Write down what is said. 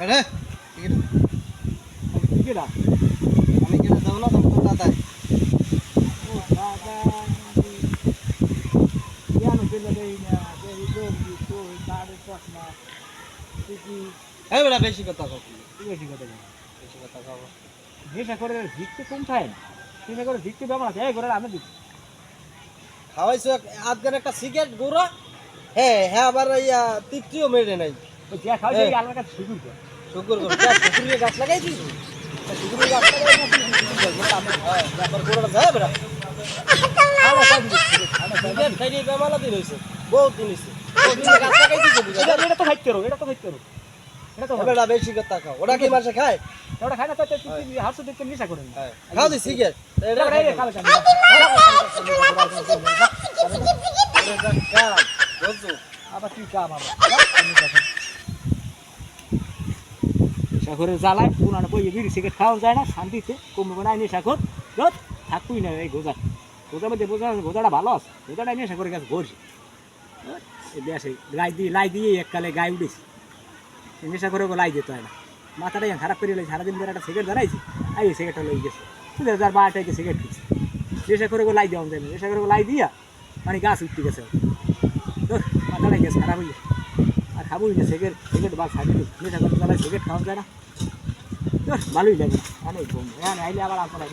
अरे কেডা আমি কেন যাব না তোর দাদা ও দাদা ইয়ানো পেলে দেই না দেই জলদি তো তারে প্রশ্ন কি এই বড় বেশি কথা কও কি বেশি কথা বলে বেশি কথা কও নেশা করে ভিক্ষে কম খায় না নেশা করে ভিক্ষে বেমন আছে এই করে আমি দিই খাওয়াইছো আজকের একটা সিগারেট গুড়া হ্যাঁ হ্যাঁ আবার ইয়া তৃতীয় মেরে নাই ওই যা খাওয়া যায় আলাদা কাছে শুকুর করে শুকুর করো শুকুরের গাছ লাগাই দিছো শুকুরের গাছ লাগাই না আমি ব্যাপার গুড়া যায় বড় আলাদা কাছে সিগারেট খাইয়ে বেমালা দিন হইছে বহুত দিন হইছে শুকুরের গাছ লাগাই দিছো এটা তো খাইতে রো এটা তো খাইতে রো এটা তো বড় বেশি কথা কও ওটা কি মাসে খায় ওটা খায় না তো তুই হাসু দেখতে নেশা করে না খাও দি সিগারেট এটা রে কাল কাল আবার তুই কাম আবার সাগরের জ্বালায় পুরানো বই বিড়ি সিগারেট খাওয়া যায় না শান্তিতে কমবে না নেশা কর যত থাকুই না এই গোজা গোজার মধ্যে গোজাটা ভালো আছে গোজাটা নেশা করে গেছে ঘরছি এই দেশে লাই দিয়ে এককালে গায়ে উঠেছি নেশা করে লাই যেতে হয় না মাথাটা খারাপ করে লাই সারাদিন ধরে একটা সিগারেট ধরাইছি আর এই সিগারেটটা লই গেছে 2012 সিগারেট খেয়েছি নেশা করে লাই দেওয়া যায় না নেশা করে লাই দিয়া মানে গাছ উঠতে গেছে তোর মাথাটা গেছে খারাপ হয়ে গেছে আর খাবোই না সিগারেট বা খাবি নেশা করে সিগারেট খাওয়া যায় না তোর ভালোই লাগে অনেক আইলে আবার আপনারা